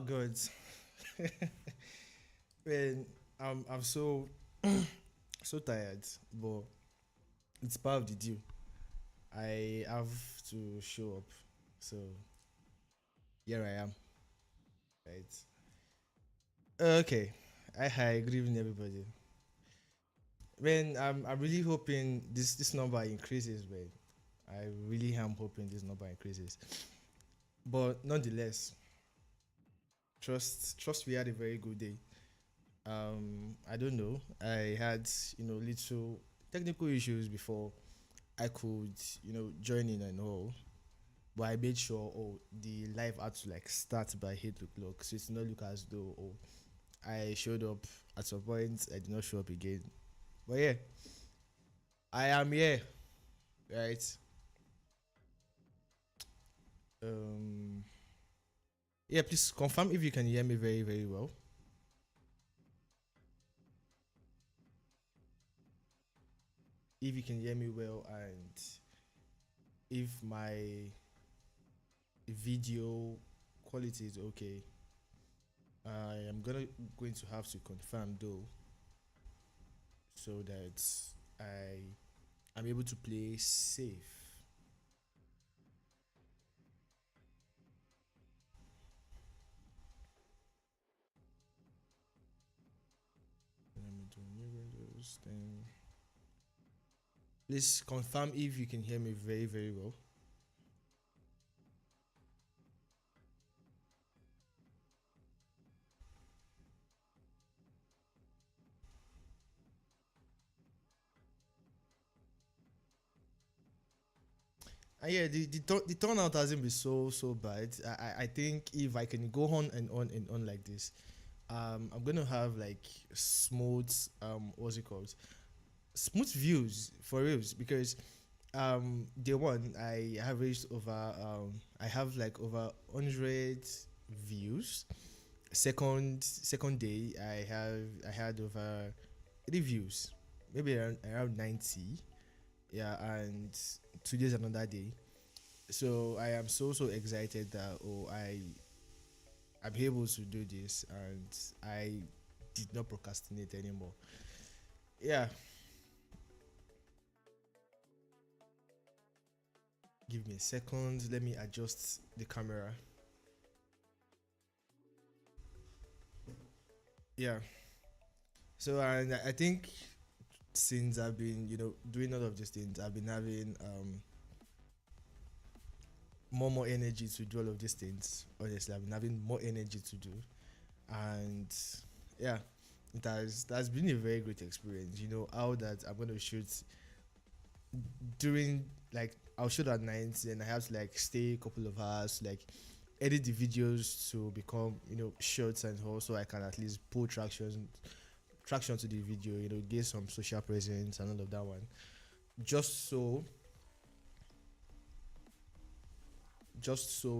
God. Man, I'm so so tired, but it's part of the deal. I have to show up. So here I am. Right. Okay. Hi, good evening everybody. Man, I'm really hoping this number increases, man. I really am hoping this number increases. But nonetheless, trust we had a very good day. I don't know. I had, little technical issues before I could, join in and all. But I made sure the live had to like start by 8 o'clock. So it's not look as though I showed up at some point, I did not show up again. But yeah, I am here, right? Um yeah, please confirm if you can hear me very, very well. If you can hear me well and if my video quality is okay. I am going to have to confirm though, so that I am able to play safe. Let me do new windows thing. Please confirm if you can hear me very, very well. And yeah, the turnout hasn't been so bad. I think if I can go on and on and on like this, I'm gonna have like smooth what's it called, smooth views for reals, because day one I have reached over I have like over 100 views. Second day I had over reviews, maybe around 90. Yeah, and today's another day. So I am so excited that I'm able to do this, and I did not procrastinate anymore. Yeah, give me a second, let me adjust the camera. Yeah, so and I think since I've been doing all of these things, I've been having more energy to do all of these things. Honestly, I've been having more energy to do, and yeah, that's been a very great experience. How that I'm going to shoot during, like, I'll shoot at night, then I have to like stay a couple of hours, like edit the videos to become shorts, and also I can at least pull traction to the video, get some social presence and all of that one, just so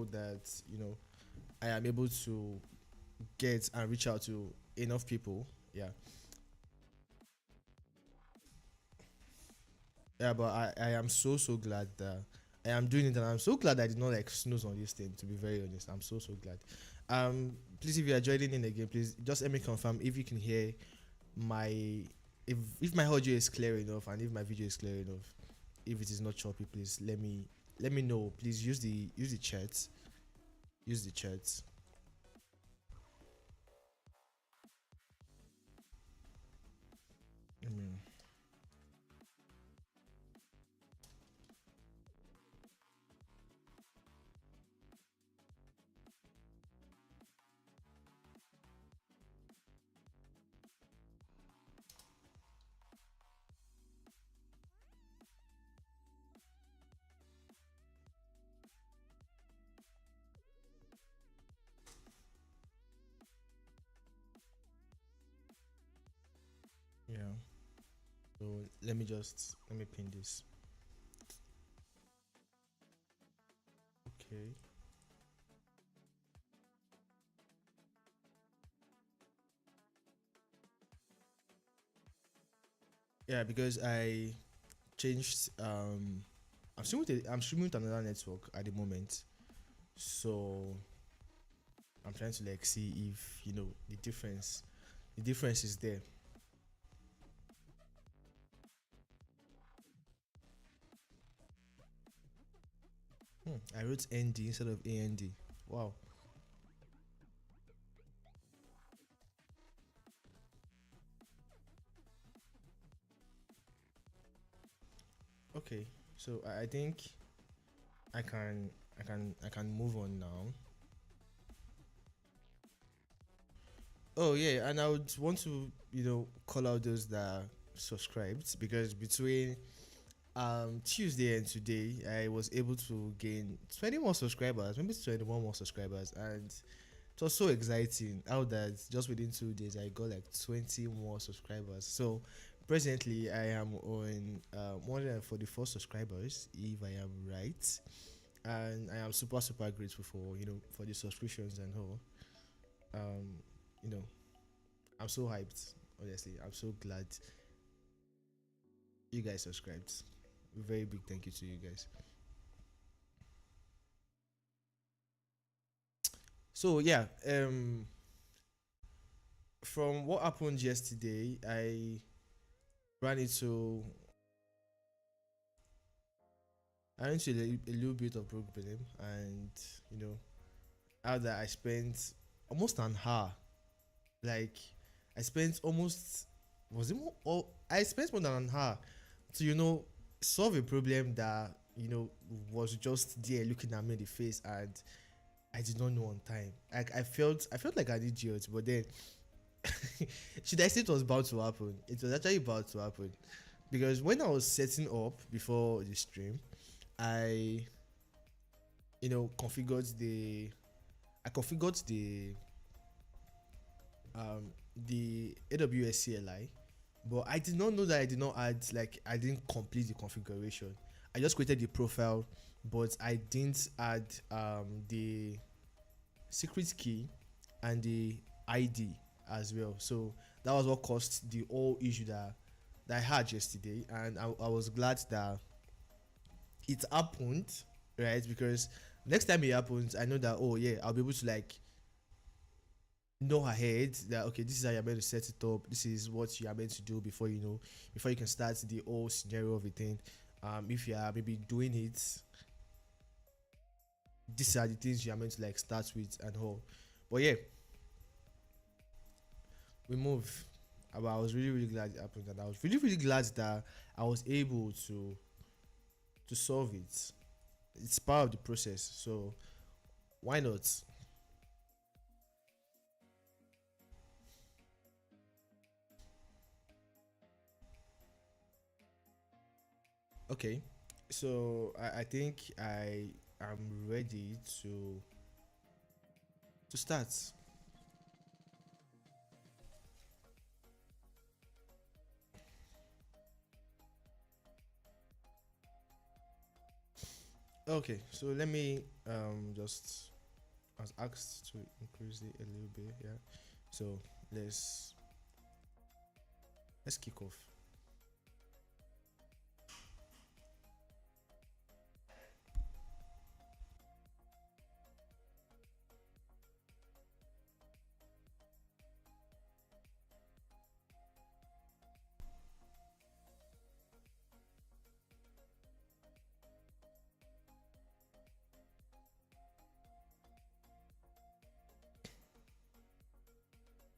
that I am able to get and reach out to enough people. Yeah, yeah, but I am so glad that I am doing it, and I'm so glad I did not like snooze on this thing, to be very honest. I'm so glad. Please, if you are joining in again, please just let me confirm if you can hear my if my audio is clear enough, and if my video is clear enough. If it is not choppy, please let me know. Please use the chat. Use the chat. I mean, yeah. So let me pin this. Okay. Yeah, because I changed. I'm streaming with another network at the moment, so I'm trying to like see if the difference is there. I wrote ND instead of AND. Wow. Okay, so I think I can move on now. Oh yeah, and I would want to call out those that subscribed, because between Tuesday and today I was able to gain 20 more subscribers, maybe 21 more subscribers, and it was so exciting how that just within 2 days I got like 20 more subscribers. So presently I am on 144 subscribers, if I am right, and I am super super grateful for for the subscriptions and all. Um, you know, I'm so hyped. Honestly, I'm so glad you guys subscribed. Very big thank you to you guys. So yeah, from what happened yesterday, ran into a little bit of problem, and you know, how that I spent almost an hour. Like, I spent almost was it more? Oh, I spent more than an hour to solve a problem that was just there looking at me in the face, and I did not know on time. Like, I felt like an idiot, but then should I say it was about to happen? It was actually about to happen, because when I was setting up before the stream, I configured the AWS CLI, but I did not know that I did not add, like, I didn't complete the configuration. I just created the profile, but I didn't add the secret key and the ID as well. So that was what caused the whole issue that I had yesterday, and I was glad that it happened, right? Because next time it happens, I know that, oh yeah, I'll be able to like know ahead that, okay, this is how you're meant to set it up. This is what you are meant to do before you can start the whole scenario of a thing. If you are maybe doing it, these are the things you are meant to like start with and all. But yeah, we move. But I was really really glad it happened, and I was really really glad that I was able to solve it. It's part of the process, so why not? Okay, so I think I am ready to start. Okay, so let me just, I was asked to increase it a little bit. Yeah, so let's let's kick off.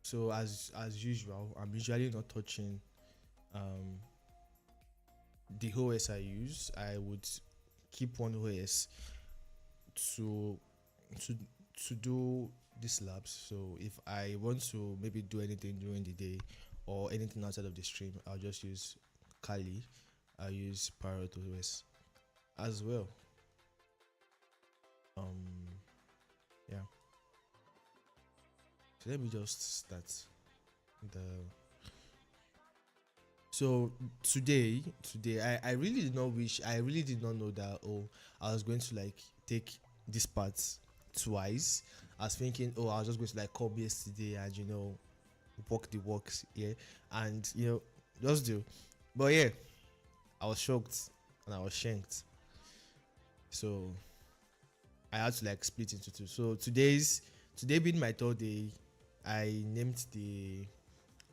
So as usual, I'm usually not touching um the OS I use. I would keep one OS to to to do these labs. So if I want to maybe do anything during the day or anything outside of the stream, I'll just use Kali. I'll use PART2 OS as well. Yeah. So let me just start the so today I really did not wish, I really did not know that, oh, I was going to like take this part twice. I was thinking, oh, I was just going to like come yesterday and walk the walks, yeah, and just do. But yeah, I was shocked and I was shanked. So I had to like split into two. So today's today being my third day, I named the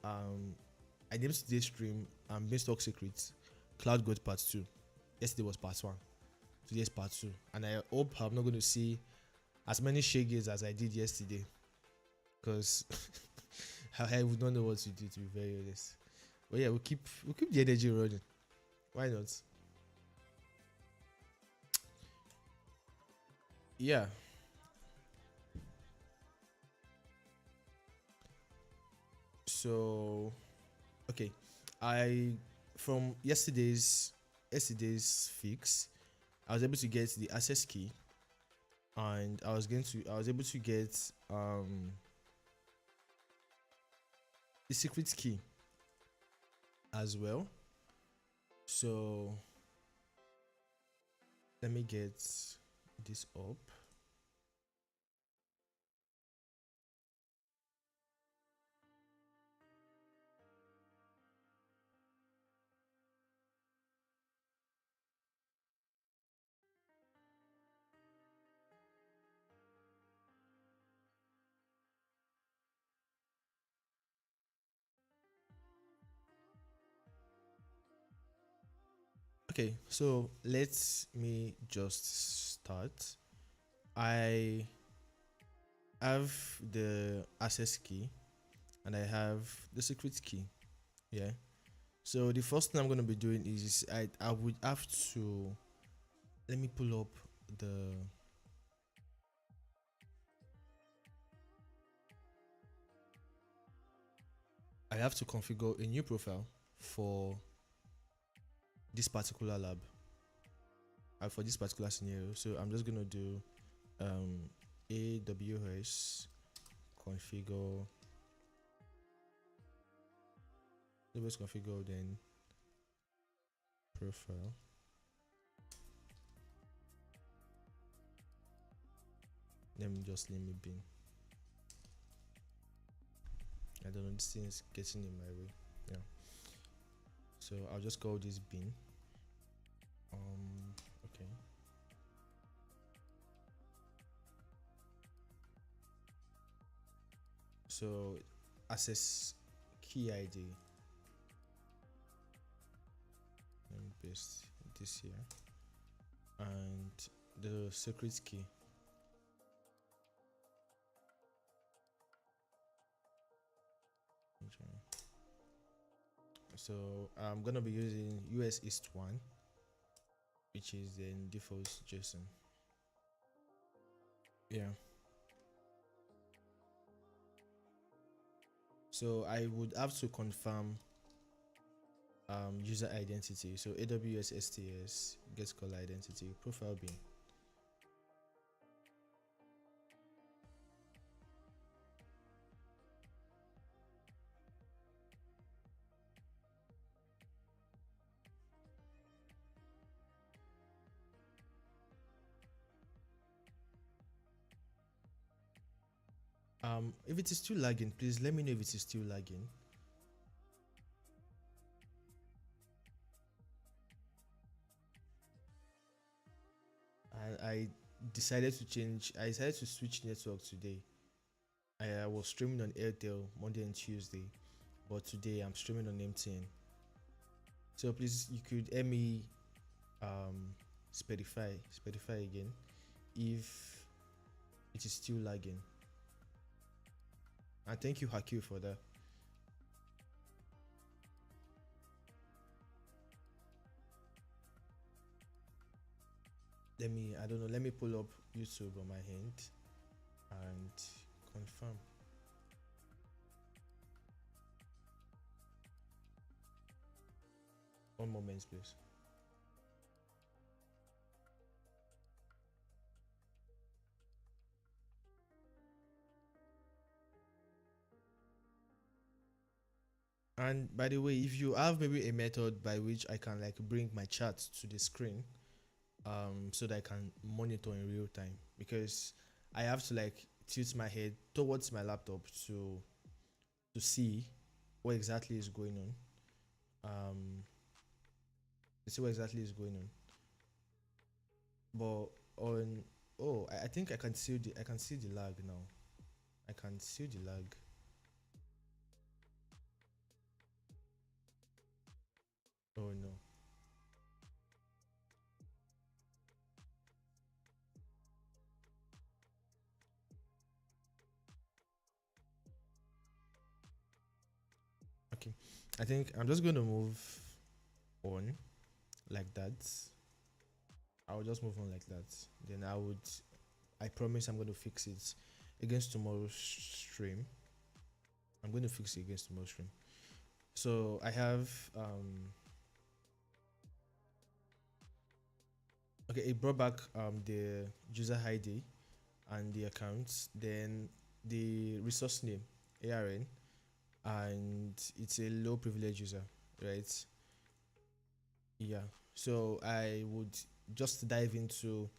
um I named today's stream BEANSTALK Secrets CLOUDGOAT Part 2. Yesterday was Part 1. Today's Part 2. And I hope I'm not going to see as many shaggies as I did yesterday. Because I would not know what to do, to be very honest. But yeah, we'll keep the energy running. Why not? Yeah. So okay. I from yesterday's fix, I was able to get the access key, and I was able to get the secret key as well. So let me get this up. Okay, so let me just start. I have the access key and I have the secret key. Yeah. So the first thing I'm gonna be doing is I would have to, let me pull up the I have to configure a new profile for this particular lab, for this particular scenario. So I'm just gonna do AWS configure then profile. Let me just name it bin. I don't know, this thing is getting in my way. Yeah. So I'll just call this bin. Okay. So access key ID. Let me paste this here. And the secret key. Okay. So I'm gonna be using US East 1, which is the default JSON. Yeah. So I would have to confirm user identity. So AWS STS gets call identity profile bin. If it is still lagging, please let me know if it is still lagging. I decided to switch network today. I was streaming on Airtel Monday and Tuesday, but today I'm streaming on MTN. So please, you could hear me specify again if it is still lagging. And thank you, Haku, for that. Let me pull up YouTube on my hand and confirm. One moment, please. And by the way, if you have maybe a method by which I can like bring my chat to the screen, so that I can monitor in real time, because I have to like tilt my head towards my laptop to see what exactly is going on. To see what exactly is going on. But on I think I can see the lag now. can see the lag. Oh no. Okay, I think I'm just going to move on like that. I'll just move on like that. Then I promise I'm going to fix it against tomorrow's stream. I'm going to fix it against tomorrow's stream. So I have okay, it brought back the user ID and the accounts, then the resource name ARN, and it's a low privilege user, right? Yeah. So I would just dive into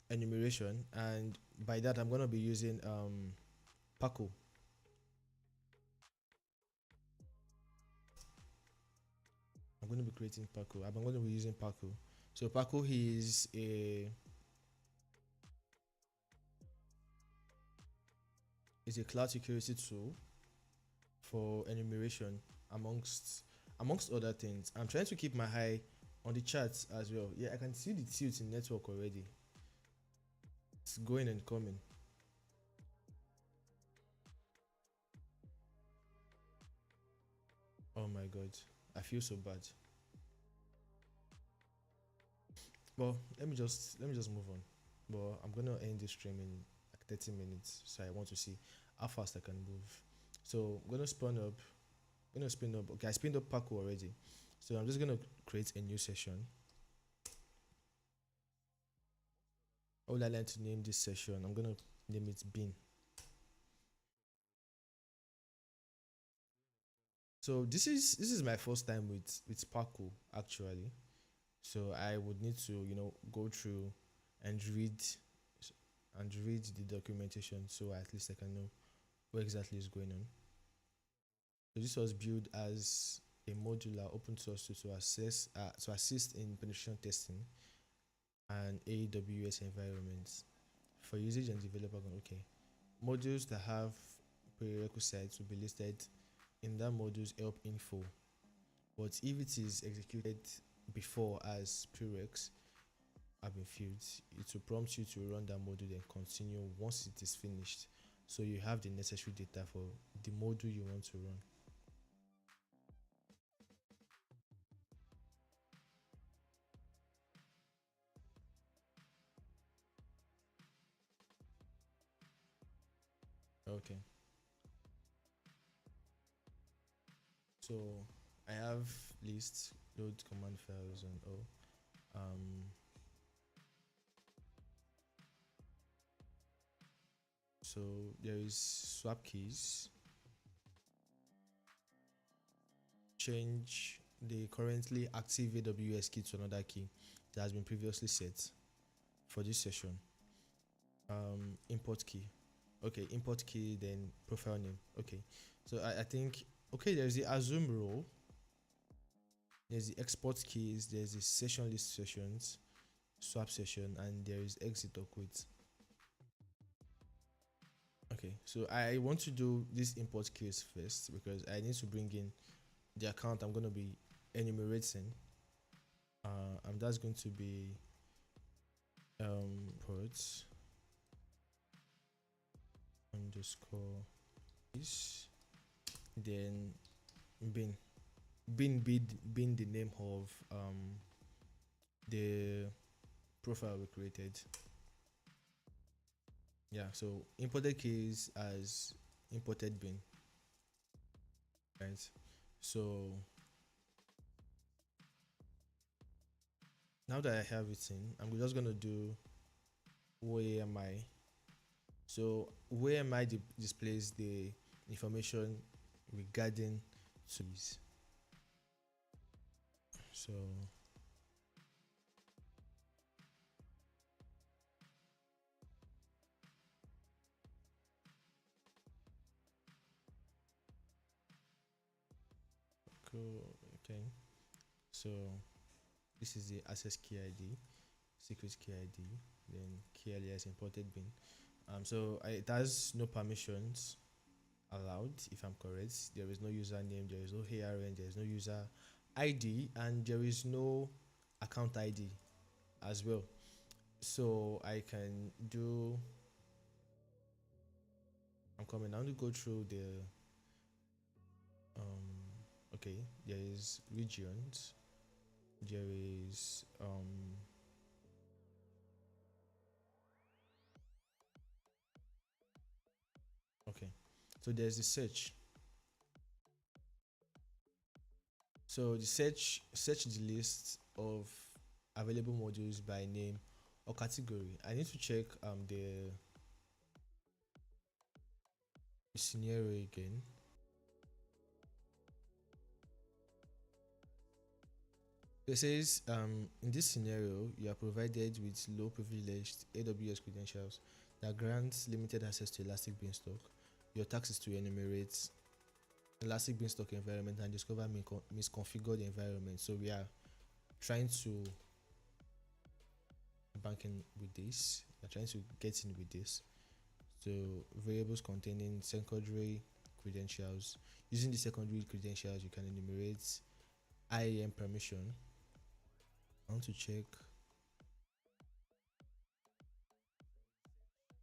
enumeration, and by that I'm gonna be using Paco. I'm gonna be creating Paco. I'm gonna be using Paco. So Paco is a cloud security tool for enumeration amongst other things. I'm trying to keep my eye on the charts as well. Yeah, I can see the tilt in network already. It's going and coming. Oh my god, I feel so bad. Well, let me just move on. But I'm gonna end this stream in like 30 minutes, so I want to see how fast I can move. So I'm gonna spin up. Okay, I spinned up Paco already. So I'm just gonna create a new session. How would I like to name this session? I'm gonna name it Bean. So this is my first time with Paco actually. So I would need to go through and read the documentation, so at least I can know what exactly is going on. So this was built as a modular open source tool to assist in penetration testing and AWS environments for usage and developer. Okay, modules that have prerequisites will be listed in that module's help info, but if it is executed before as prereqs have been filled, it will prompt you to run that module and continue once it is finished, so you have the necessary data for the module you want to run. Okay, so I have list, load command files, and all. So there is swap keys, change the currently active AWS key to another key that has been previously set for this session. Import key. Okay, import key, then profile name. Okay, so I think, okay, there's the assume role, there's the export keys, there's the session list sessions, swap session, and there is exit or quit. Okay, so I want to do this import keys first because I need to bring in the account I'm going to be enumerating, and that's going to be ports underscore is, then bin bin the name of the profile we created. Yeah, so imported keys as imported bin, right? So now that I have it in, I'm just gonna do where am I. So where am I displays the information regarding keys. So cool. Okay, so this is the access key ID, secret key ID, then key alias imported bin. So it has no permissions. allowed, if I'm correct. There is no username, there is no ARN, there is no user ID, and there is no account ID as well. So I can do, I'm coming down to go through the okay, there is regions, there is okay, so there's the search. So the search the list of available modules by name or category. I need to check the scenario again. It says in this scenario you are provided with low privileged AWS credentials that grants limited access to Elastic Beanstalk. Your task is to enumerate Elastic Beanstalk environment and discover misconfigured environment. So we are trying to bank in with this. We're trying to get in with this. So variables containing secondary credentials. Using the secondary credentials, you can enumerate IAM permission. I want to check.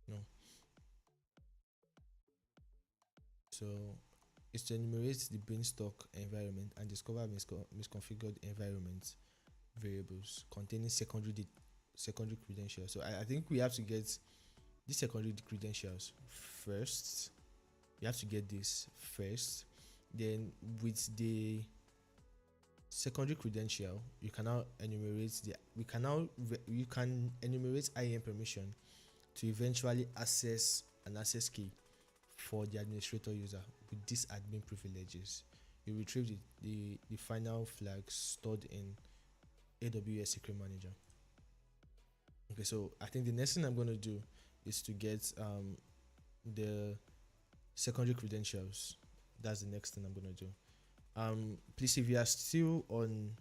No. So it's to enumerate the beanstalk environment and discover misconfigured environment variables containing secondary credentials. So I think we have to get these secondary credentials first. You have to get this first. Then with the secondary credential, you can now enumerate you can enumerate IAM permission to eventually access an access key for the administrator user with these admin privileges. You retrieve the final flag stored in AWS Secret Manager. Okay, so I think the next thing I'm going to do is to get the secondary credentials. That's the next thing I'm going to do. Please, if you are still on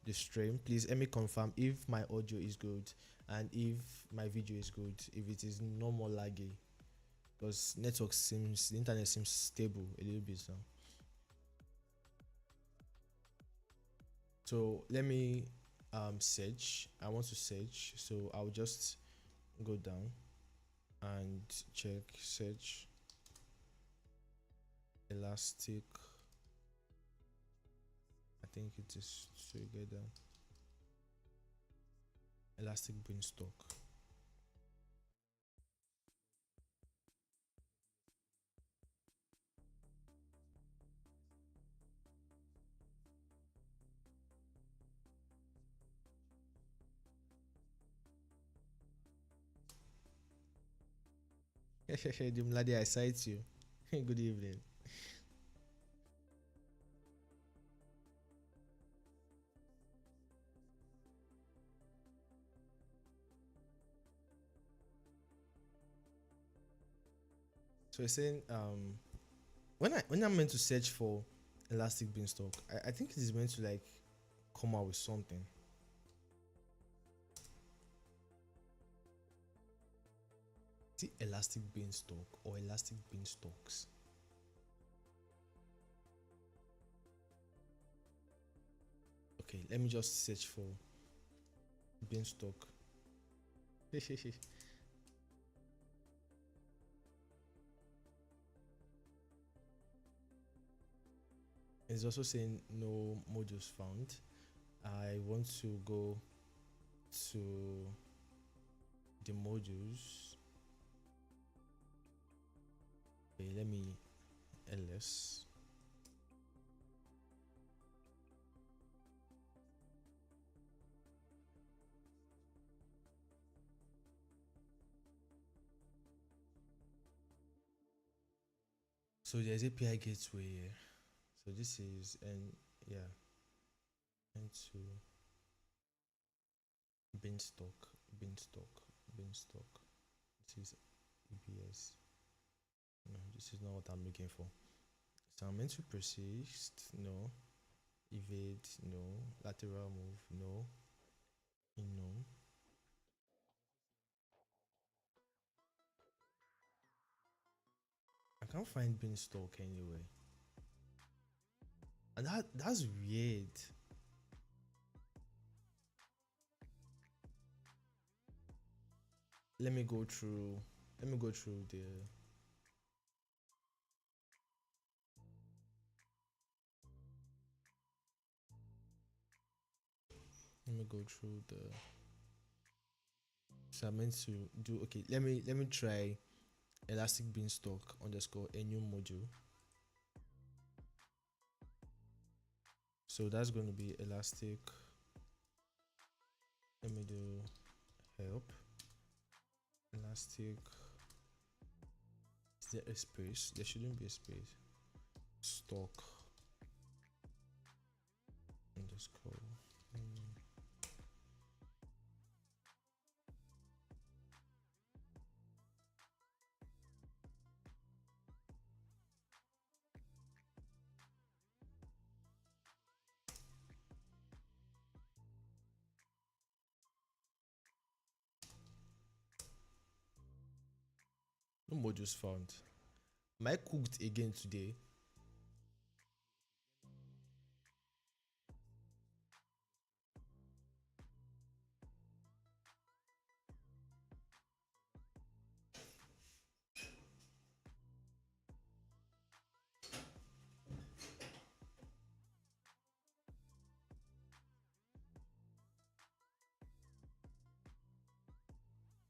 the stream, please let me confirm if my audio is good and if my video is good, if it is no more laggy, because the internet seems stable a little bit now. So let me search. I want to search, so I'll just go down and check search Elastic. I think it is together. Elastic Beanstalk. Dimladi, I cite you. Good evening. So it's saying when I'm meant to search for Elastic Beanstalk, I think it is meant to like come out with something. Is it Elastic Beanstalk or Elastic Beanstalks? Okay, let me just search for Beanstalk. It's also saying no modules found. I want to go to the modules. Okay, let me ls. So there's API gateway here. So this is yeah, into beanstalk. This is EBS. No, this is not what I'm looking for. So I'm meant to persist. No. Evade. No. Lateral move. No. No. I can't find Beanstalk anyway. And that's weird. Let me go through the let me go through the so I meant to do okay. Let me try elastic beanstalk underscore a new module. So that's going to be elastic. Let me do help elastic. Is there a space? There shouldn't be a space. Stock underscore. No modules found. Am I cooked again today?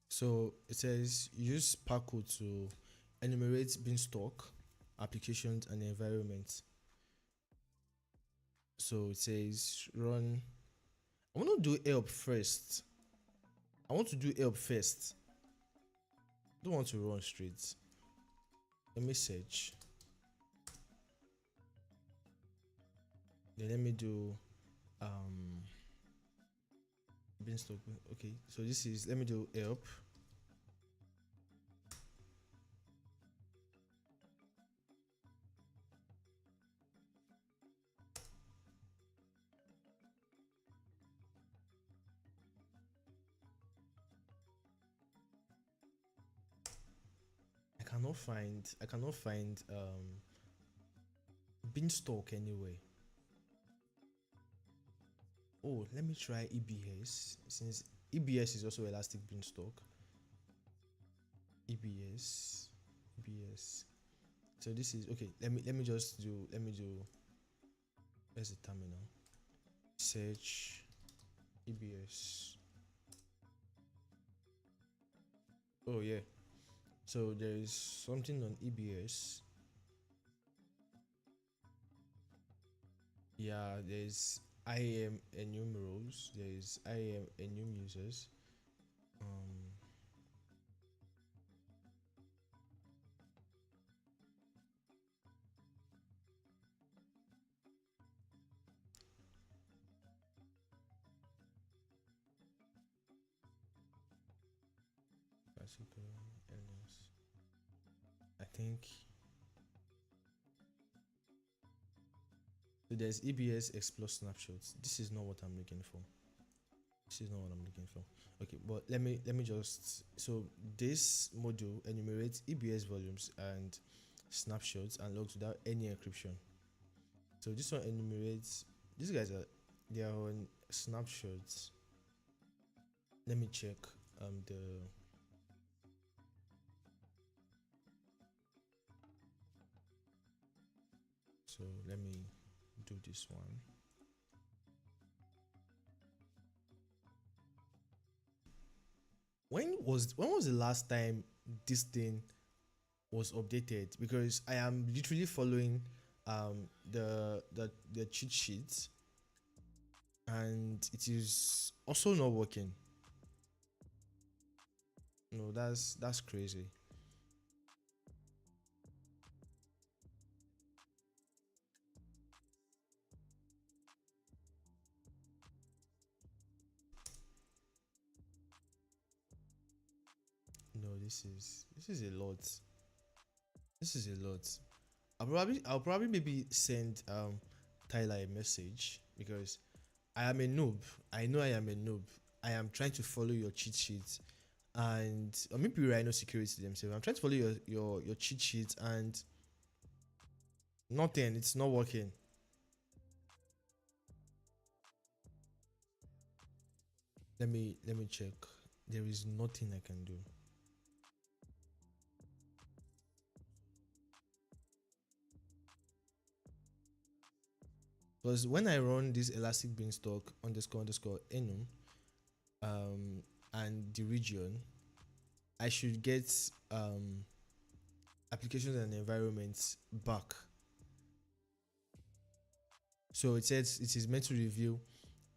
So it says use PART2 to enumerate beanstalk applications and environments. So it says run. I want to do help first. I want to do help first. Don't want to run straight. Let me search. Then let me do beanstalk. Okay, so this is, let me do help. I cannot find beanstalk anyway. Oh, let me try EBS, since EBS is also elastic beanstalk. EBS. So this is okay. Let me do where's the terminal? Search EBS. Oh yeah. So there is something on EBS. Yeah, there's IAM enumerals, there's IAM enum users. I think so there's EBS explore snapshots. This is not what I'm looking for. Okay, but let me just, so this module enumerates EBS volumes and snapshots and logs without any encryption. So this one enumerates, these guys they are on snapshots. Let me check so let me do this one. When was the last time this thing was updated? Because I am literally following the cheat sheets and it is also not working. No, that's crazy. No, this is a lot. This is a lot. I'll probably maybe send Tyler a message, because I am a noob. I know I am a noob. I am trying to follow your cheat sheet, and or maybe Rhino Security themselves. I'm trying to follow your cheat sheet, and Nothing. It's not working. Let me check. There is nothing I can do. Because when I run this elastic beanstalk underscore enum and the region, I should get applications and environments back. So it says it is meant to review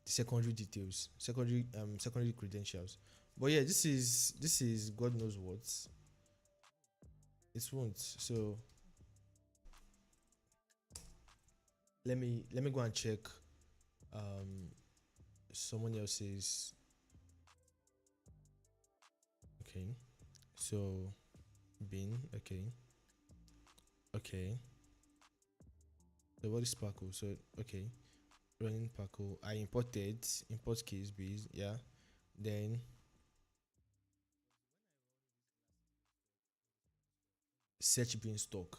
the secondary details, secondary credentials. But yeah, this is God knows what. It won't. So let me go and check um someone else's. Okay. So bin, okay. So what is Sparkle? So okay, running Sparkle. I imported import case base, yeah. Then search beanstalk.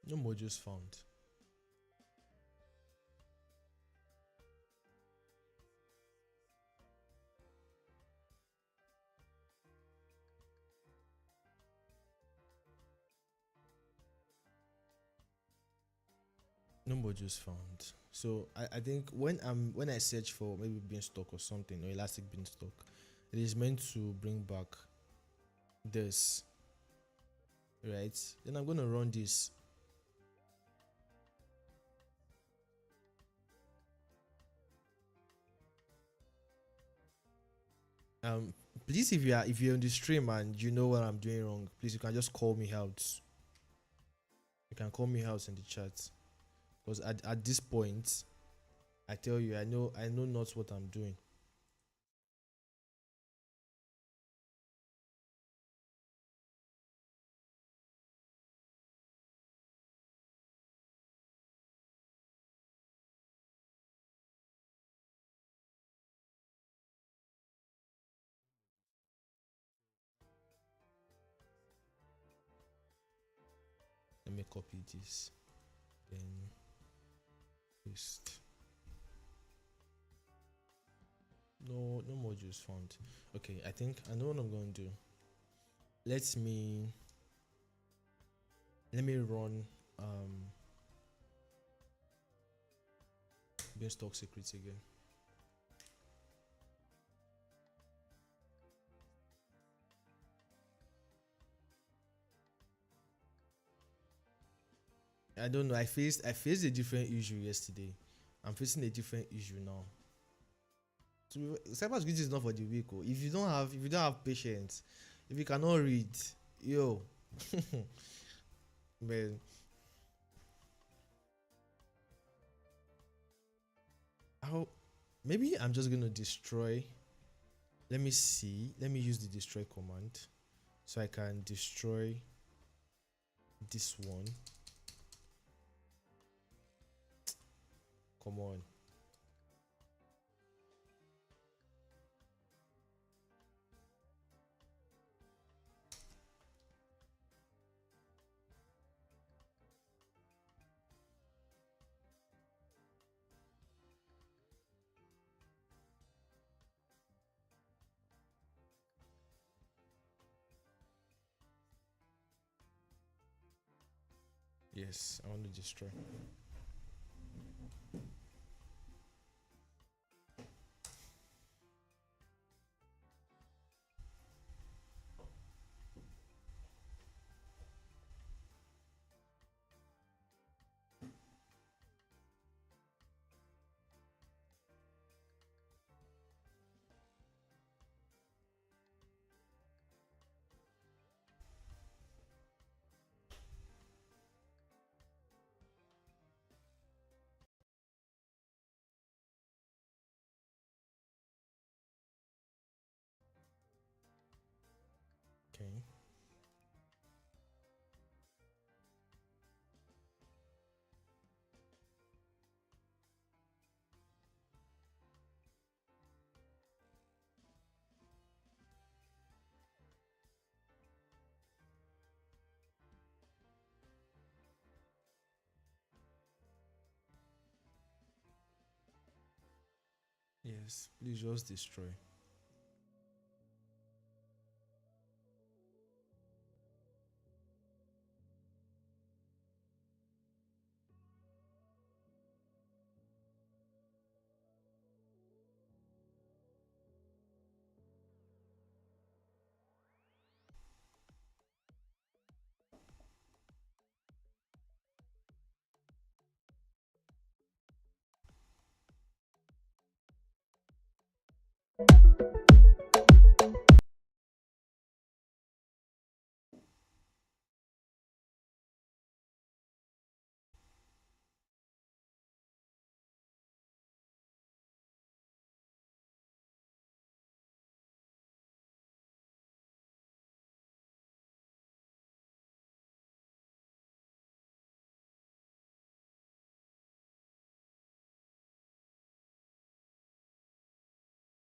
No modules found. No modules found. So I think when I search for maybe beanstalk or something or elastic beanstalk, it is meant to bring back this, right? Then I'm gonna run this. Please, if you're on the stream and you know what I'm doing wrong, please you can just call me out. You can call me out in the chat, because at this point, I tell you, I know not what I'm doing. Let me copy this, then paste. No modules found. Okay, I think I know what I'm going to do. Let me run beanstalk secrets again. I don't know. I faced a different issue yesterday. I'm facing a different issue now. Cybersecurity is not for the weak. Oh. If you don't have patience, if you cannot read, yo, man. How? Maybe I'm just gonna destroy. Let me see. Let me use the destroy command so I can destroy this one. Come on. Yes, I want to destroy. Yes, please just destroy.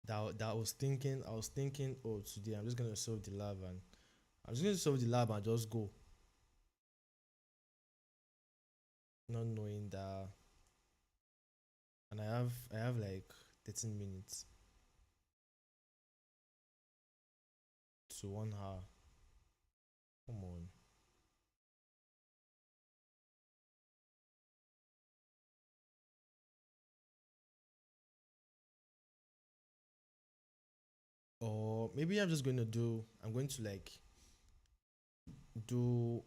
That I was thinking, oh, today I'm just gonna solve the lab and I'm just gonna solve the lab and just go, not knowing that. And I have like 13 minutes to 1 hour. Come on. Or maybe I'm going to like do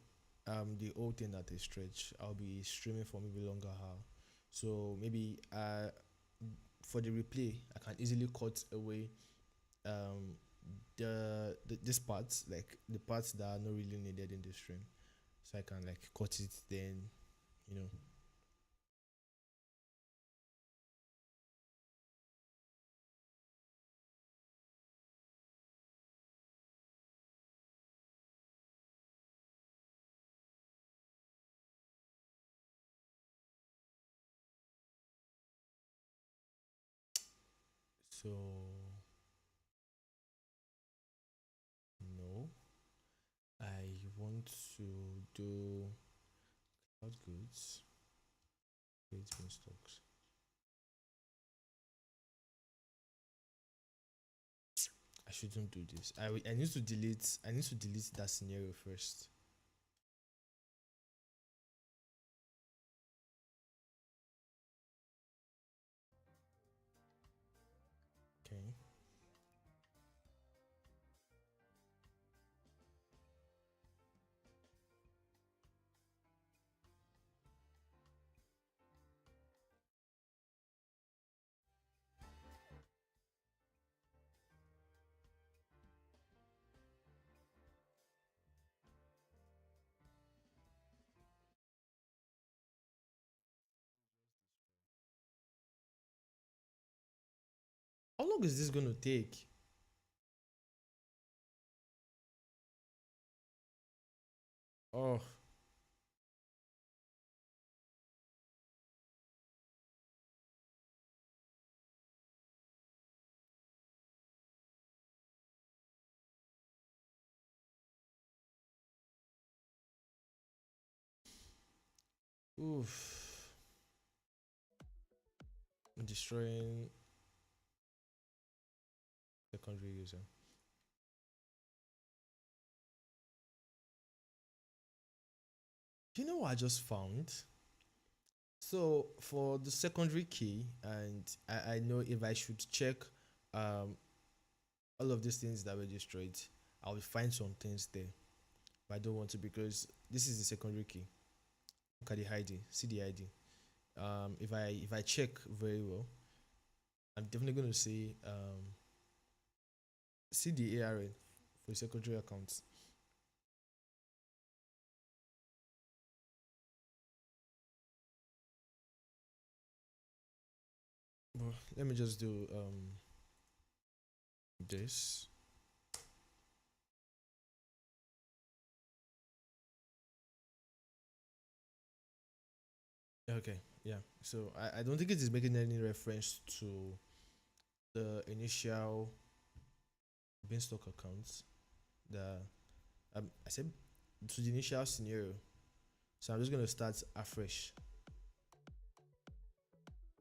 the old thing at a stretch. I'll be streaming for maybe longer hour. So maybe for the replay I can easily cut away um this parts, like the parts that are not really needed in the stream. So I can like cut it then, you know. So no, I want to do cloud goods, create stocks. I shouldn't do this. I need to delete. I need to delete that scenario first. Okay. How long is this gonna take? Oh, oof. Destroying secondary user. Do you know what I just found? So for the secondary key, and I know if I should check um all of these things that were destroyed, I will find some things there. But I don't want to, because this is the secondary key. Look at the ID. See the ID. If I check very well, I'm definitely going to see see the ARN for secondary accounts. Well, let me just do this. Okay, yeah. So I don't think it is making any reference to the initial beanstalk accounts. The I said to the initial scenario. So I'm just gonna start afresh.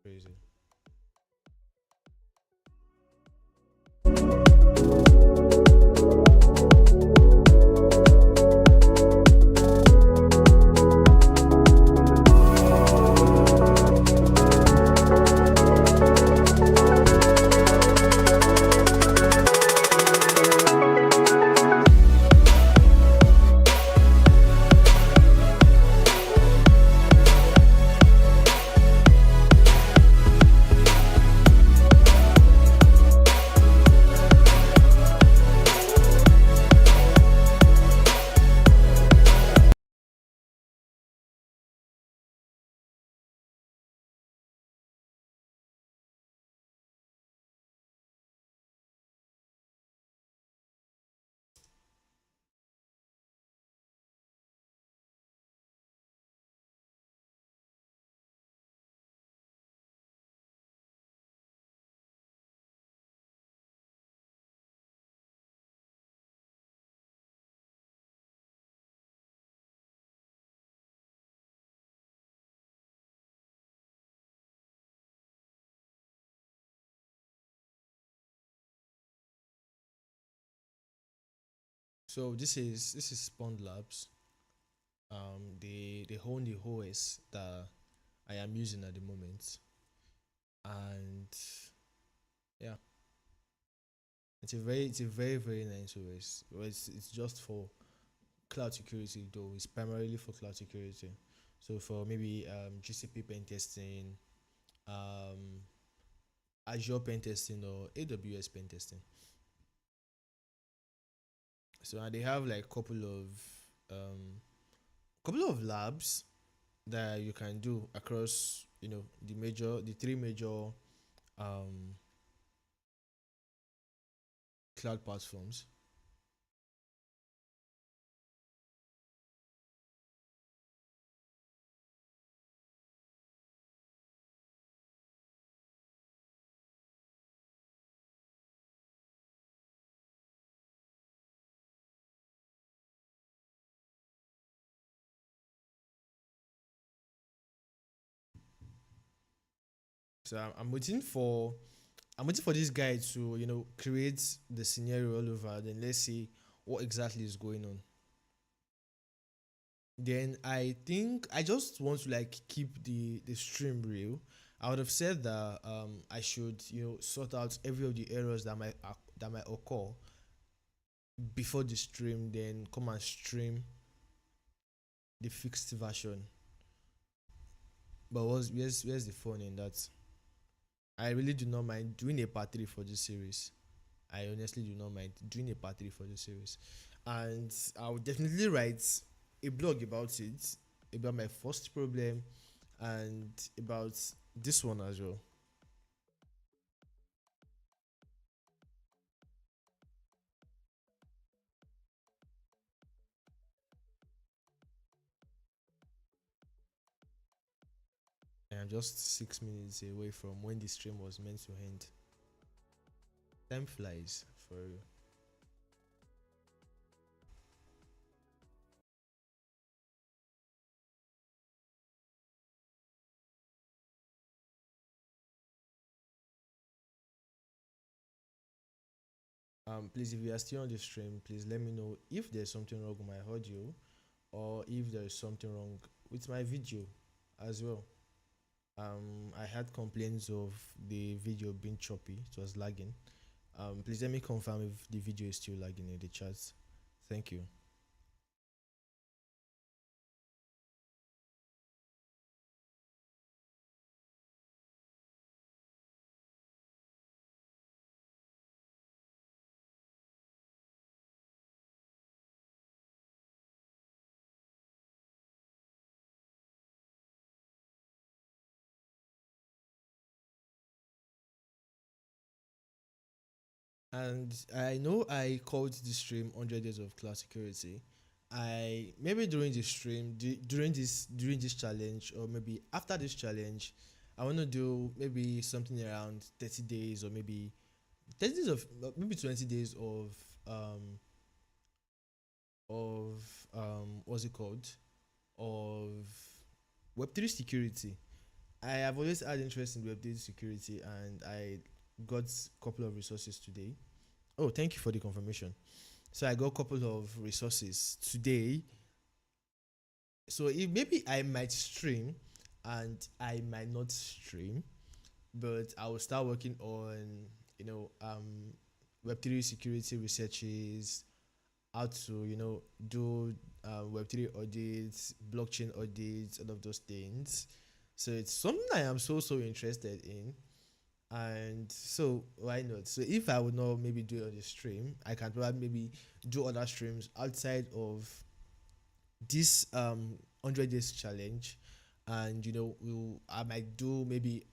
Crazy. So this is Spond Labs. They own the OS that I am using at the moment, and yeah, it's a very nice OS. Well, it's just for cloud security though. It's primarily for cloud security. So for maybe GCP pen testing, um, Azure pen testing, or AWS pen testing. So they have like couple of labs that you can do across the three major um cloud platforms. So I'm waiting for this guy to create the scenario all over. Then let's see what exactly is going on. Then I think I just want to like keep the stream real. I would have said that I should sort out every of the errors that might occur before the stream, then come and stream the fixed version. But where's the fun in that? I really do not mind doing a part three for this series. I honestly do not mind doing a part three for this series, and I'll definitely write a blog about it, about my first problem, and about this one as well. And I'm just 6 minutes away from when the stream was meant to end. Time flies for real. Please, if you are still on the stream, please let me know if there's something wrong with my audio, or if there is something wrong with my video as well. I had complaints of the video being choppy, it was lagging. Please let me confirm if the video is still lagging in the chat. Thank you. And I know I called the stream 100 days of cloud security. I maybe during the stream, during this challenge, or maybe after this challenge, I want to do maybe something around 30 days, or maybe 30 days of maybe 20 days um of what's it called, of Web3 security. I have always had interest in Web3 security, and I got a couple of resources today. Oh, thank you for the confirmation. So I got a couple of resources today. So if maybe I might stream and I might not stream, but I will start working on Web3 security researches, how to do Web3 audits, blockchain audits, all of those things. So it's something I am so interested in, and so why not? So if I would not maybe do it on the stream, I can probably maybe do other streams outside of this 100 days challenge, and I might do maybe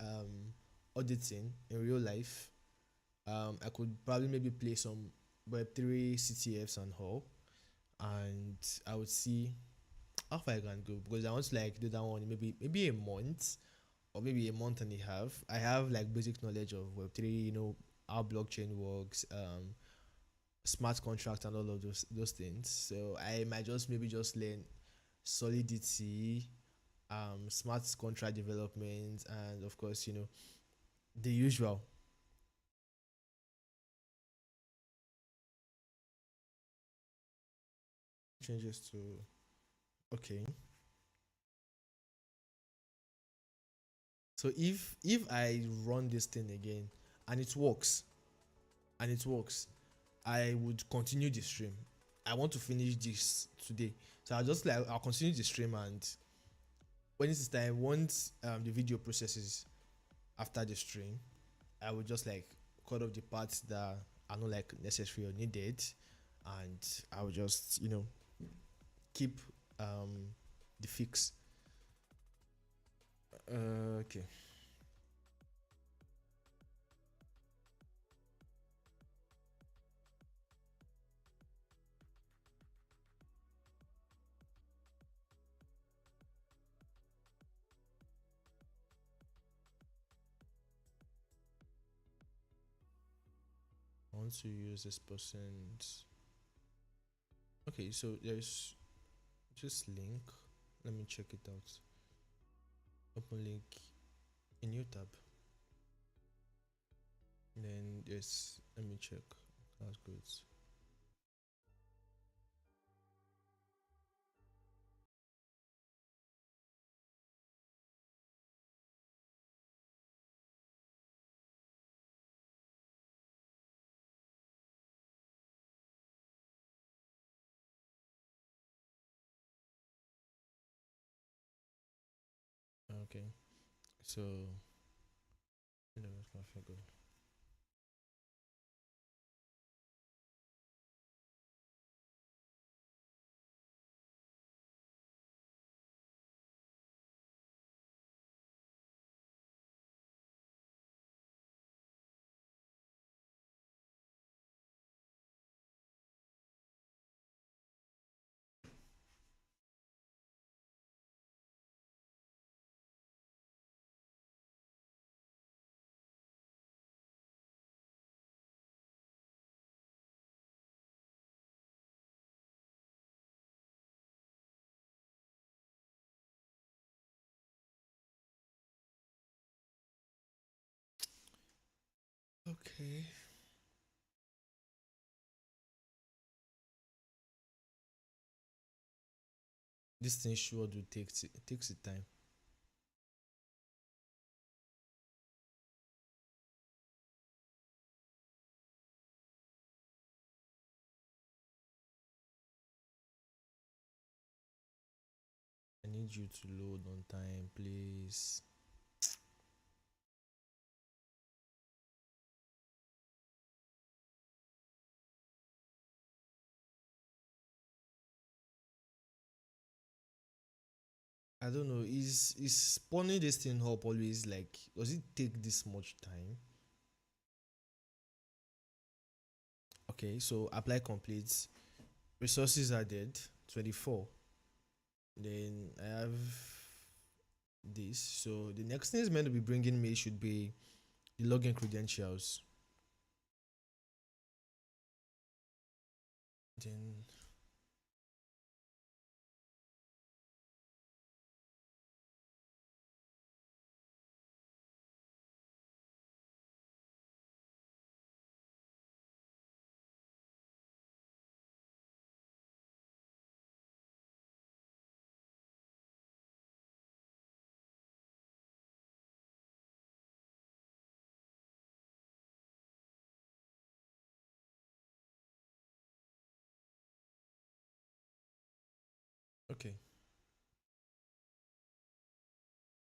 auditing in real life. I could probably maybe play some Web3 CTFs and all, and I would see how far I can go, because I want to like do that one maybe a month, or maybe a month and a half. I have like basic knowledge of Web3, how blockchain works, smart contract, and all of those things. So I might just maybe just learn Solidity, smart contract development, and of course the usual. changes to okay. So if I run this thing again and it works and it works, I would continue the stream. I want to finish this today, so I'll continue the stream, and when it's time, once the video processes after the stream, I will just like cut off the parts that are not like necessary or needed, and I will just keep the fix. Okay. I want to use this person's. Okay, so there's just link. Let me check it out. Open link in new tab. Then there's, let me check. That's good. Okay, so let's configure. Okay. This thing sure do takes the time. I need you to load on time, please. I don't know. Is spawning this thing up always like? Does it take this much time? Okay, so apply complete. Resources added 24. Then I have this. So the next thing is meant to be bringing me should be the login credentials. Then okay.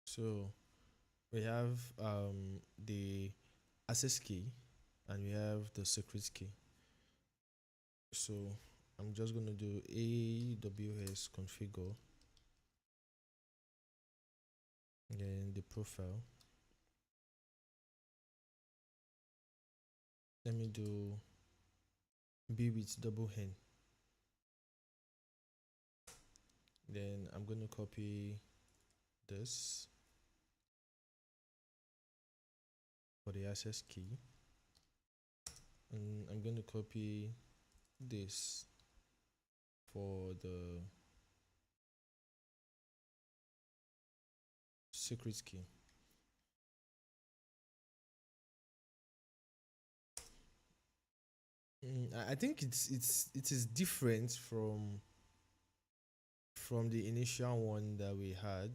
So we have the access key and we have the secret key. So I'm just gonna do AWS configure, and then the profile. Let me do B with double N. Then I'm gonna copy this for the access key, and I'm gonna copy this for the secret key. I think it is different from from the initial one that we had.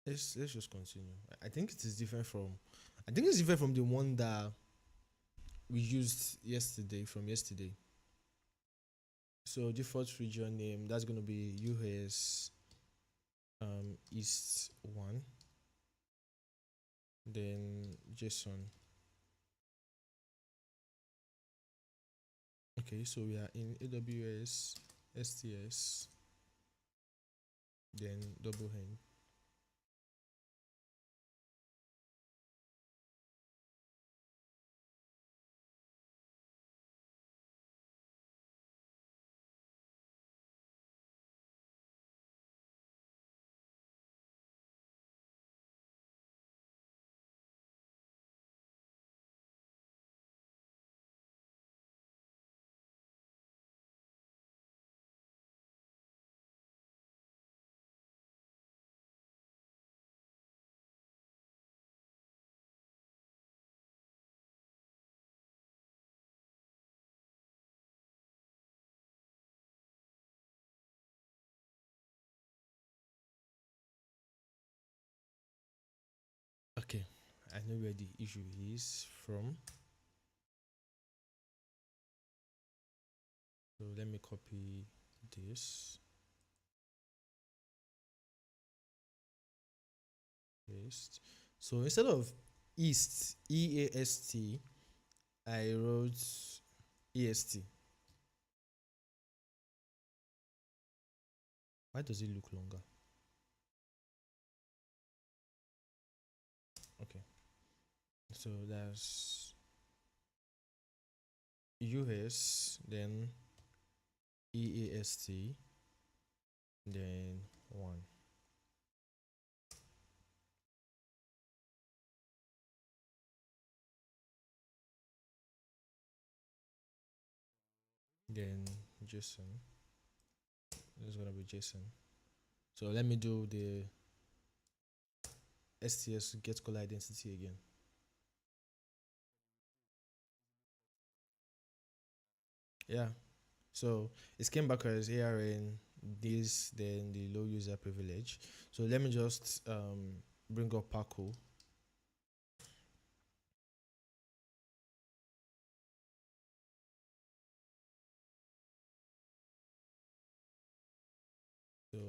Let's just continue. I think it is different from. I think it's different from the one that we used yesterday from yesterday. So default region name, that's gonna be US East 1. Then JSON. Okay, so we are in AWS STS. Then double hen. Okay, I know where the issue is from. So let me copy this. Paste. So instead of East, EAST, I wrote EST. Why does it look longer? Okay. So that's US, then EAST, then 1. Then JSON. This is gonna be JSON. So let me do the STS get caller identity again. Yeah. So it came back as ARN this, then the low user privilege. So let me just bring up PART2. So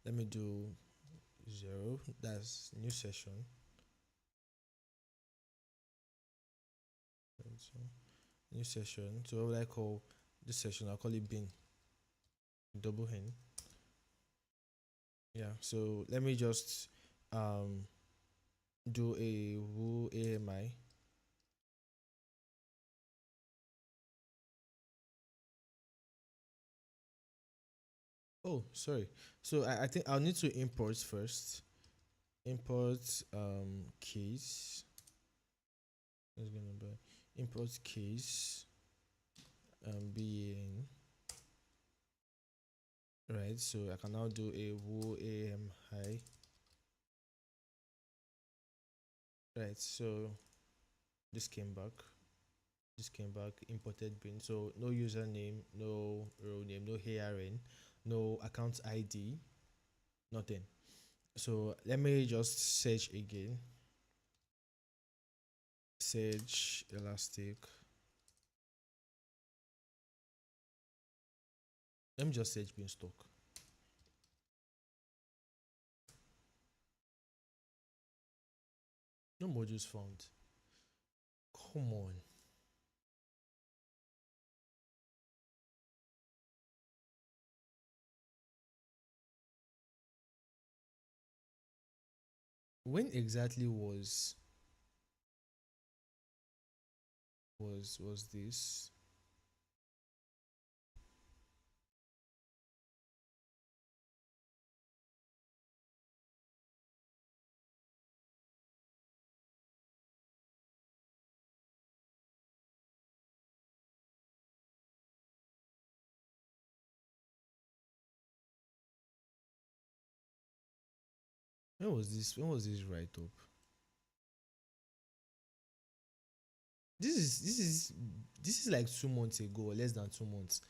let me do 0. That's new session. So new session. So what would I call this session? I'll call it bin. Double hen. Yeah. So let me just do a woo AMI. Oh, sorry. So I think I'll need to import first. Import keys. It's gonna be import keys BAN. Right, so I can now do a woo AMI. Right, so this came back. This came back, imported bin. So no username, no role name, no ARN, no account ID, nothing. So let me just search again. Search elastic. Let me just search BEANSTALK. No modules found. Come on. When exactly was was this. When was this? When was this write up? This is this is this is like 2 months ago, or less than 2 months.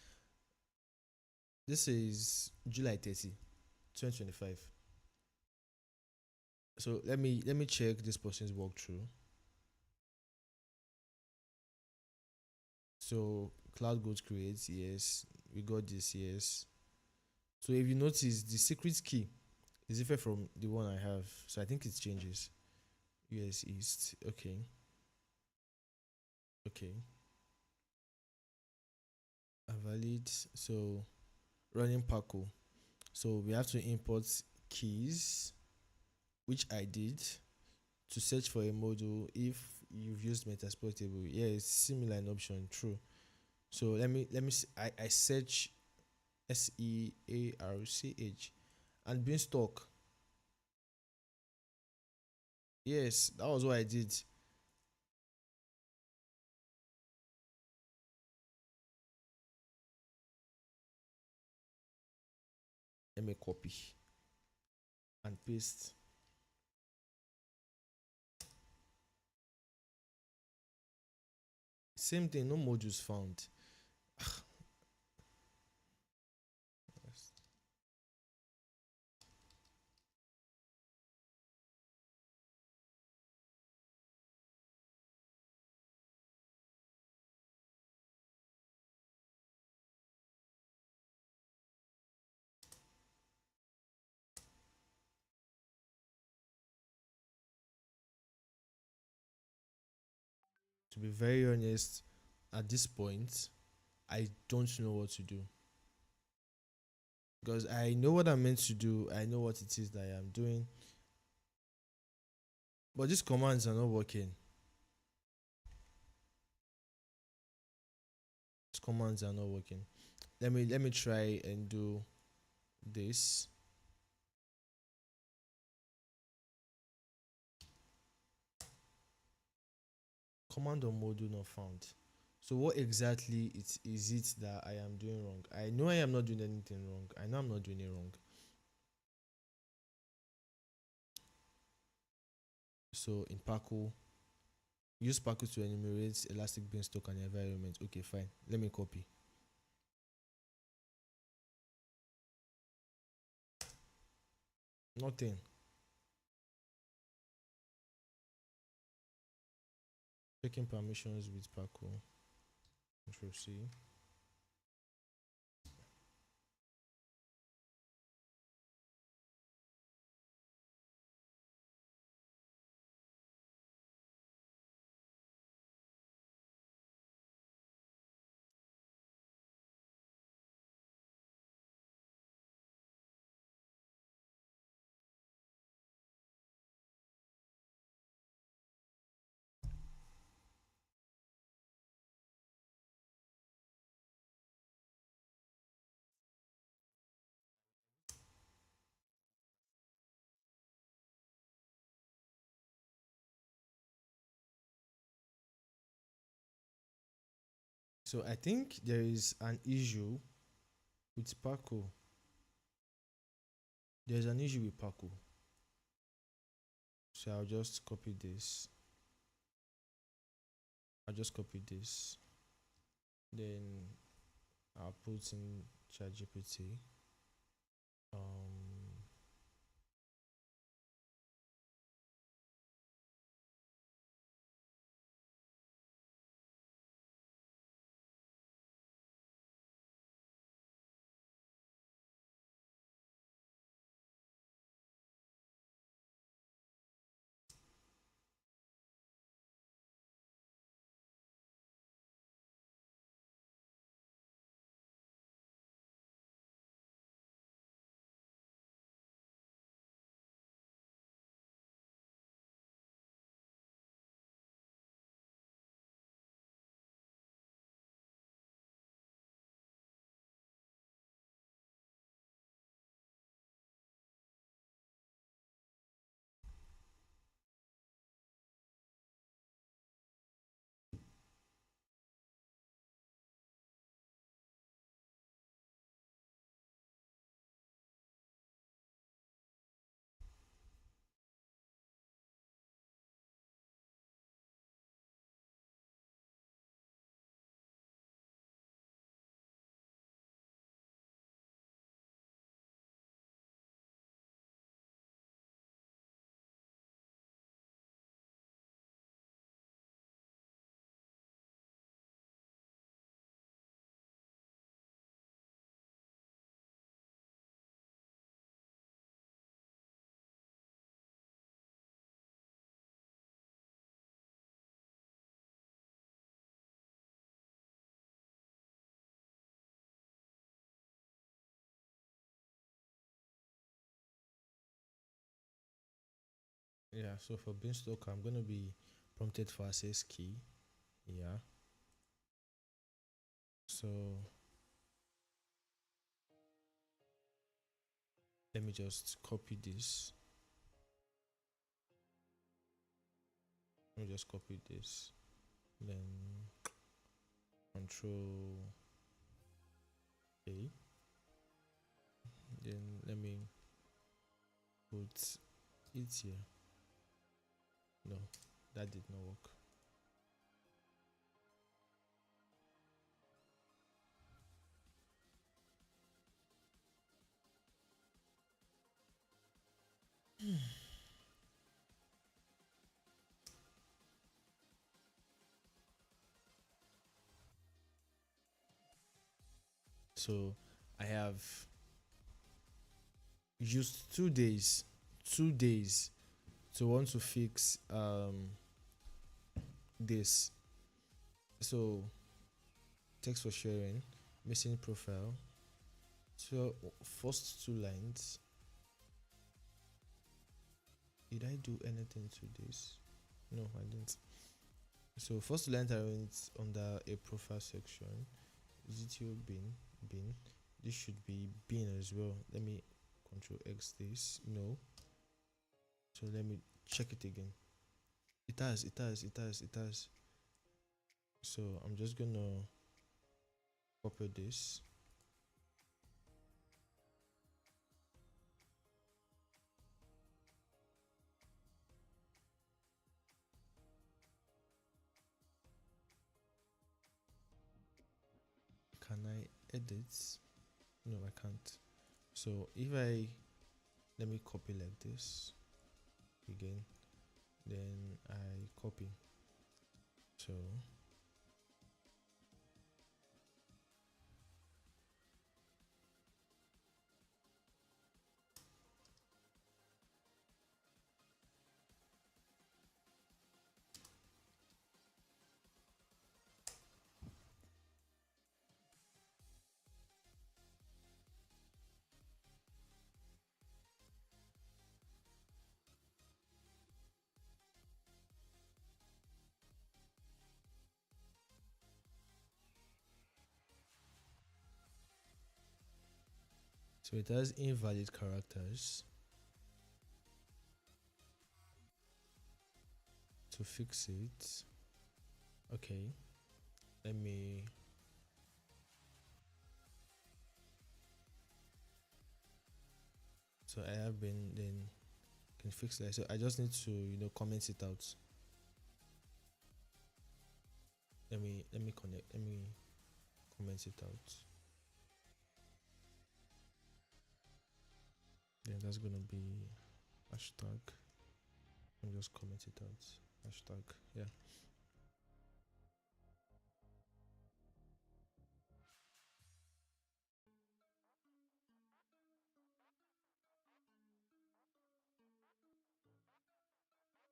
This is July 30, 2025. So let me check this person's walkthrough. So CloudGoat creates, yes. We got this, yes. So if you notice, the secret key is different from the one I have. So I think it changes. US East. Okay. Okay. Valid. So running Paco. So we have to import keys, which I did, to search for a module if you've used Metasploit table. Yeah, it's similar in option, true. So let me I search SEARCH and BEANSTALK. Yes, that was what I did. Let me copy and paste. Same thing, no modules found. To be very honest, at this point, I don't know what to do. Because I know what I'm meant to do, I know what it is that I am doing, but these commands are not working. These commands are not working. Let me try and do this. Command or module not found. So what exactly is it that I am doing wrong? I know I am not doing anything wrong. I know I'm not doing it wrong. So in Paco, use Paco to enumerate elastic beanstalk and environment. Okay, fine. Let me copy. Nothing. Checking permissions with Paco. Control C. So I think there is an issue with Paco. There's an issue with Paco. So I'll just copy this. I'll just copy this. Then I'll put in ChatGPT. Um, Yeah, so for Beanstalk, I'm gonna be prompted for access key. Yeah. So let me just copy this. Let me just copy this. Then Control A. Then let me put it here. No, that did not work. So I have used 2 days to want to fix this. So text for sharing, missing profile. So first 2 lines. Did I do anything to this? No, I didn't. So first line I went under a profile section. Zeteo bin. This should be bin as well. Let me Control X this. No. So let me check it again. It has. So I'm just gonna copy this. Can I edit? No, I can't. So if let me copy like this again, then I copy. So it has invalid characters. To fix it, okay, let me so I have been then can fix that. So I just need to comment it out. Let me comment it out. Then that's gonna be hashtag. Let me just comment it out. Hashtag, yeah.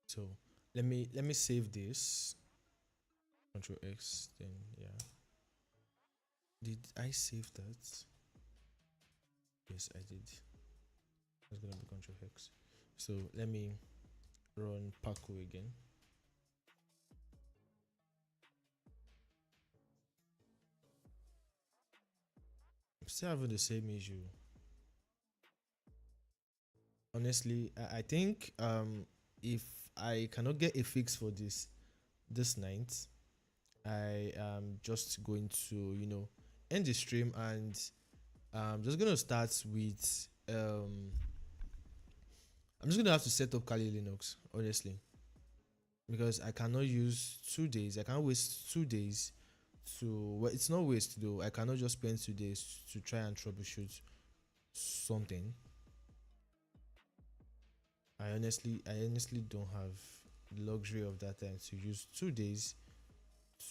So let me save this. Control X, then yeah. Did I save that? Yes, I did. It's gonna be Control X. So let me run PART2 again. I'm still having the same issue. Honestly, I think if I cannot get a fix for this night, I am just going to end the stream, and I'm just gonna start with I'm just gonna have to set up Kali Linux, honestly, because I cannot use 2 days. I can't waste 2 days well, it's not waste though. I cannot just spend 2 days to try and troubleshoot something. I honestly don't have the luxury of that time to use 2 days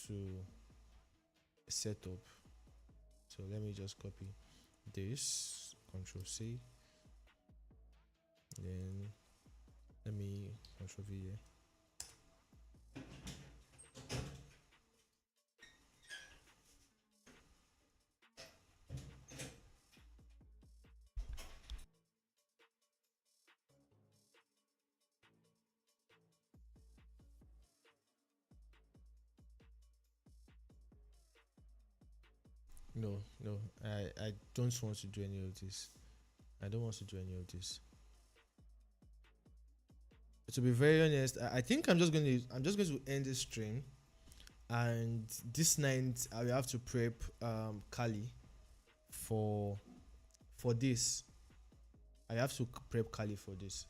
to set up. So let me just copy this, Control C, then let me Control V here. No, no, I don't want to do any of this. I don't want to do any of this. To be very honest, I think I'm just going to end this stream, and this night I will have to prep Kali for this. I have to prep Kali for this.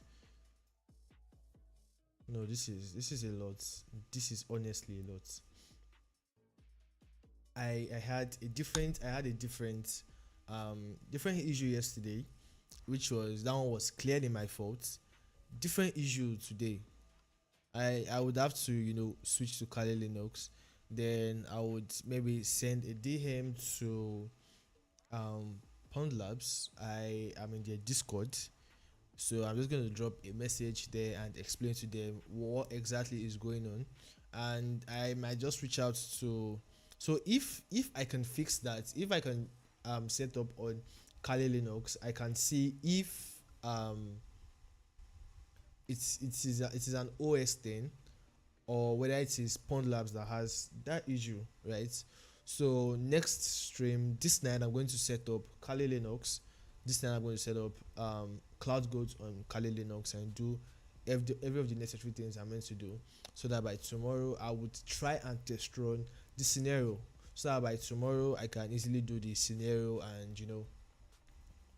No, this is a lot. This is honestly a lot. I had a different issue yesterday, which was that one was clearly my fault. Different issue today. I would have to switch to Kali Linux. Then I would maybe send a DM to Pond Labs. I am in their Discord, so I'm just going to drop a message there and explain to them what exactly is going on, and I might just reach out to. So if I can fix that, if I can set up on Kali Linux, I can see if it is an OS thing, or whether it is Pond Labs that has that issue, right? So next stream this night I'm going to set up Kali Linux. This night I'm going to set up CloudGoat on Kali Linux and do every of the necessary things I'm meant to do, so that by tomorrow I would try and test run the scenario, so that by tomorrow I can easily do the scenario and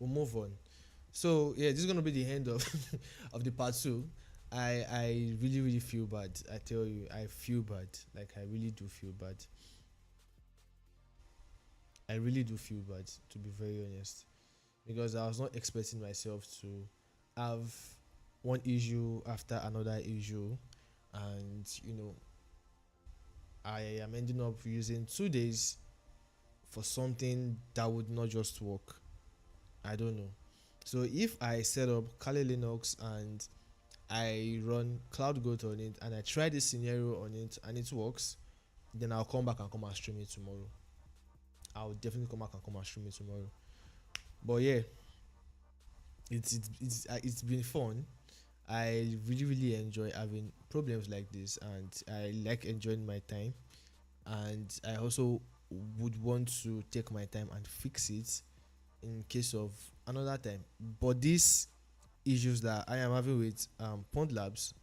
we'll move on. So yeah, this is gonna be the end of of the part two. I really feel bad. I tell you, I feel bad. Like I really do feel bad. I really do feel bad, to be very honest, because I was not expecting myself to have one issue after another issue, and I am ending up using 2 days for something that would not just work. I don't know. So if I set up Kali Linux and I run CloudGoat on it and I try this scenario on it and it works, then I'll come back and come and stream it tomorrow. I'll definitely come back and come and stream it tomorrow. But yeah, it's been fun. I really enjoy having problems like this, and I like enjoying my time. And I also would want to take my time and fix it in case of another time. But these issues that I am having with Pond Labs,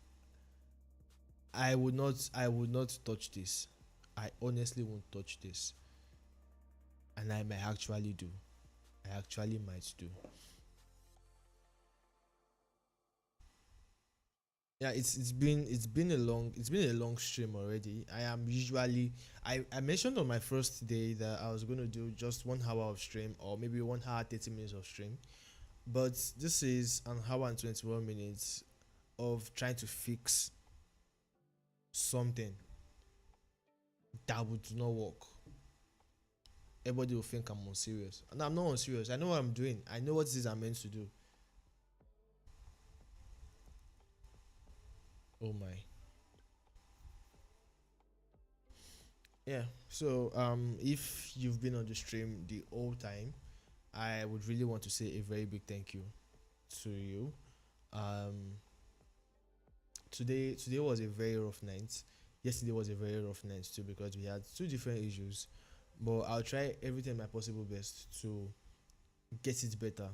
I would not touch this. I honestly won't touch this, and I might actually do. I actually might do. Yeah, it's been a long stream already. I mentioned on my first day that I was going to do just 1 hour of stream, or maybe 1 hour 30 minutes of stream, but this is an hour and 21 minutes of trying to fix something that would not work. Everybody will think I'm unserious, and I'm not unserious. I know what I'm doing. I know what it is I'm meant to do. Oh my. Yeah. So if you've been on the stream the whole time, I would really want to say a very big thank you to you. Um, today was a very rough night. Yesterday was a very rough night too, because we had two different issues. But I'll try everything my possible best to get it better.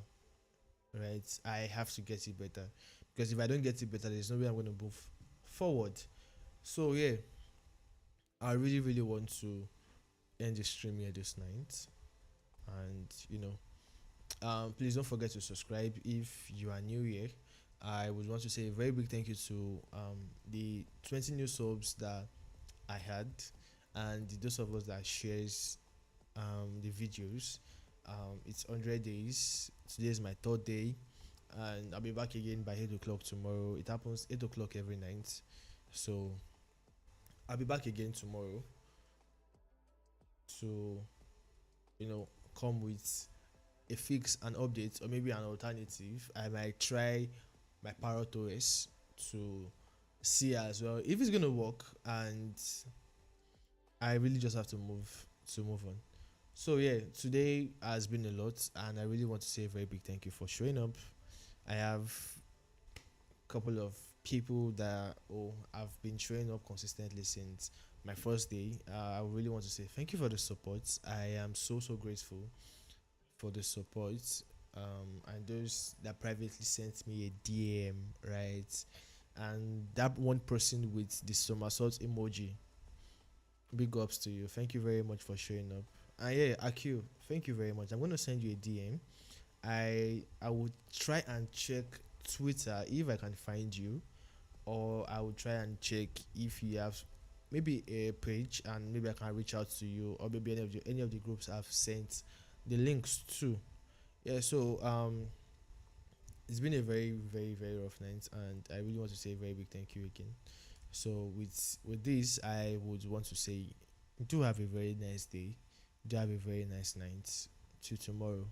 Right? I have to get it better, because if I don't get it better, there's no way I'm going to move forward. So yeah, I really want to end the stream here this night, and please don't forget to subscribe if you are new here. I would want to say a very big thank you to the 20 new subs that I had, and those of us that shares the videos. It's 100 days. Today is my third day, and I'll be back again by 8 o'clock tomorrow. It happens 8 o'clock every night, so I'll be back again tomorrow to come with a fix, an update, or maybe an alternative. I might try my PART2 to see as well if it's gonna work, and I really just have to move on. So yeah, today has been a lot, and I really want to say a very big thank you for showing up. I have a couple of people that have been showing up consistently since my first day, I really want to say thank you for the support. I am so grateful for the support. And those that privately sent me a DM, right? And that one person with the somersault emoji, big ups to you. Thank you very much for showing up. And yeah, Akio, thank you very much. I'm gonna send you a DM. I would try and check Twitter if I can find you, or I will try and check if you have maybe a page, and maybe I can reach out to you, or maybe any of the groups I've sent the links to. Yeah, so it's been a very rough night, and I really want to say a very big thank you again. So with this, I would want to say, do have a very nice day, do have a very nice night. Till tomorrow.